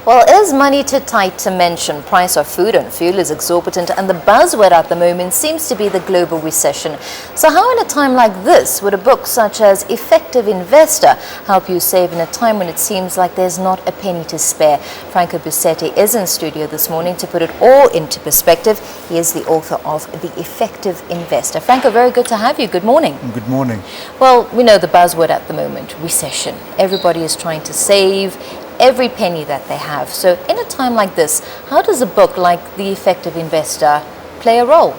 Well, is money too tight to mention? Price of food and fuel is exorbitant, and the buzzword at the moment seems to be the global recession. So how in a time like this would a book such as Effective Investor help you save in a time when it seems like there's not a penny to spare? Franco Busetti is in studio this morning to put it all into perspective. He is the author of The Effective Investor. Franco, very good to have you. Good morning. Good morning. Well, we know the buzzword at the moment, recession. Everybody is trying to save every penny that they have. So in a time like this, how does a book like The Effective Investor play a role?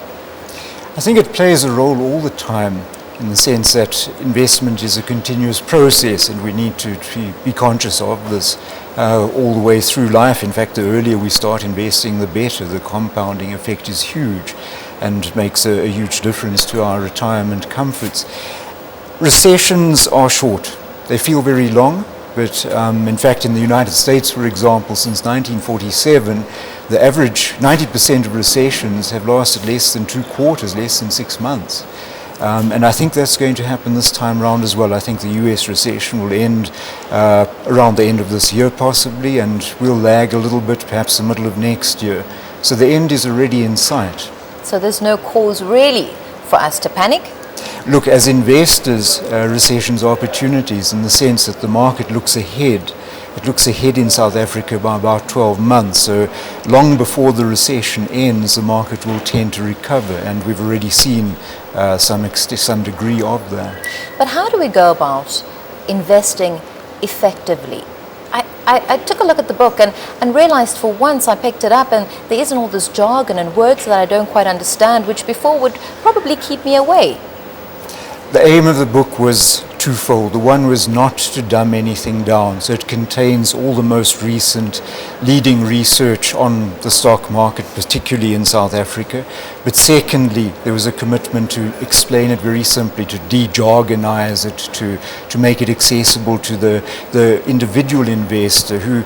I think it plays a role all the time, in the sense that investment is a continuous process and we need to be conscious of this all the way through life. In fact, the earlier we start investing, the better. The compounding effect is huge and makes a huge difference to our retirement comforts. Recessions are short. They feel very long. But in fact, in the United States, for example, since 1947, the average 90% of recessions have lasted less than 2 quarters, less than 6 months. And I think that's going to happen this time around as well. I think the US recession will end around the end of this year possibly, and we'll lag a little bit, perhaps the middle of next year. So the end is already in sight. So there's no cause really for us to panic? Look, as investors, recessions are opportunities in the sense that the market looks ahead. It looks ahead in South Africa by about 12 months. So long before the recession ends, the market will tend to recover, and we've already seen some degree of that. But how do we go about investing effectively? I took a look at the book and realized for once I picked it up and there isn't all this jargon and words that I don't quite understand, which before would probably keep me away. The aim of the book was twofold. The one was not to dumb anything down, so it contains all the most recent leading research on the stock market, particularly in South Africa. But secondly, there was a commitment to explain it very simply, to de-jargonize it, to make it accessible to the individual investor who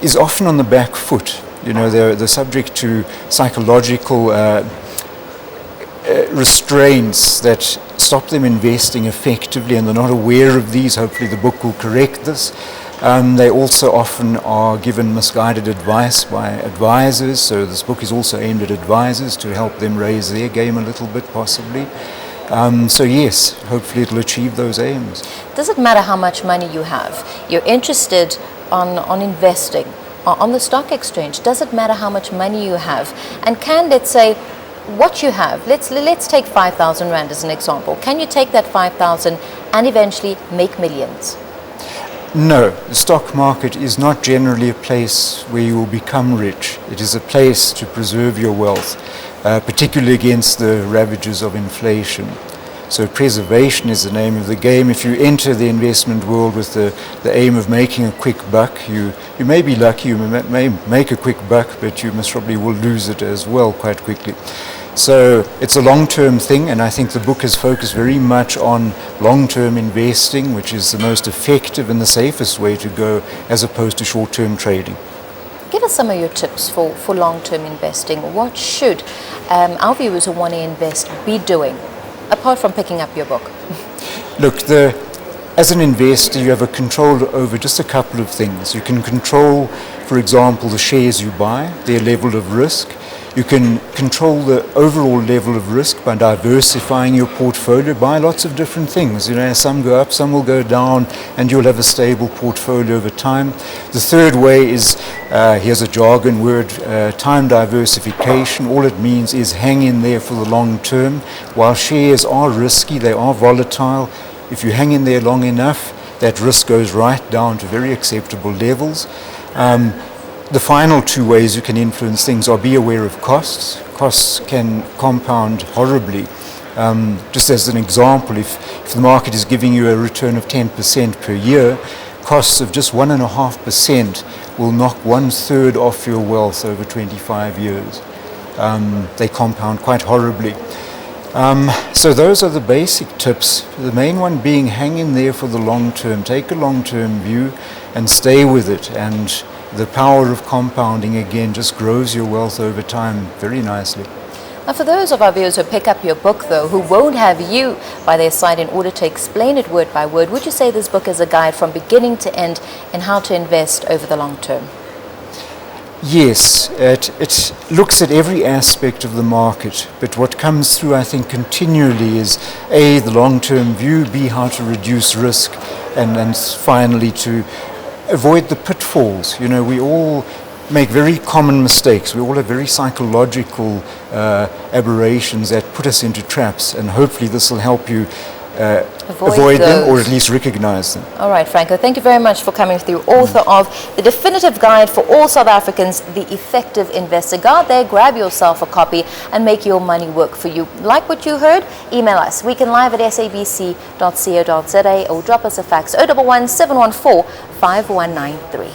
is often on the back foot. You know, they're subject to psychological restraints that stop them investing effectively, and they're not aware of these. Hopefully the book will correct this. They also often are given misguided advice by advisors, so this book is also aimed at advisors to help them raise their game a little bit possibly. So yes, hopefully it'll achieve those aims. Does it matter how much money you have? You're interested on investing on the stock exchange. Does it matter how much money you have? And can, let's say, what you have, let's take 5,000 Rand as an example. Can you take that 5,000 and eventually make millions? No, the stock market is not generally a place where you will become rich. It is a place to preserve your wealth, particularly against the ravages of inflation. So preservation is the name of the game. If you enter the investment world with the aim of making a quick buck, you may be lucky, you may make a quick buck, but you most probably will lose it as well quite quickly. So it's a long-term thing, and I think the book has focused very much on long-term investing, which is the most effective and the safest way to go, as opposed to short-term trading. Give us some of your tips for long-term investing. What should our viewers who want to invest be doing, apart from picking up your book? Look, as an investor, you have a control over just a couple of things. You can control, for example, the shares you buy, their level of risk. You can control the overall level of risk by diversifying your portfolio, buy lots of different things. You know, some go up, some will go down, and you'll have a stable portfolio over time. The third way is, here's a jargon word, time diversification. All it means is hang in there for the long term. While shares are risky, they are volatile. If you hang in there long enough, that risk goes right down to very acceptable levels. The final 2 ways you can influence things are be aware of costs. Costs can compound horribly. Just as an example, if the market is giving you a return of 10% per year, costs of just 1.5% will knock 1/3 off your wealth over 25 years. They compound quite horribly. So those are the basic tips. The main one being hang in there for the long term. Take a long-term view and stay with it. And the power of compounding, again, just grows your wealth over time very nicely. Now, for those of our viewers who pick up your book, though, who won't have you by their side in order to explain it word by word, would you say this book is a guide from beginning to end in how to invest over the long term? Yes, it looks at every aspect of the market, but what comes through, I think, continually is A, the long-term view, B, how to reduce risk, and finally to avoid the pitfalls. You know, we all make very common mistakes. We all have very psychological aberrations that put us into traps, and hopefully this will help you avoid them, or at least recognize them. All right, Franco, thank you very much for coming through. Author of The Definitive Guide for All South Africans, The Effective Investor. Go out there, grab yourself a copy and make your money work for you. Like what you heard? Email us, weekendlive@sabc.co.za, or drop us a fax, 011 714 5193.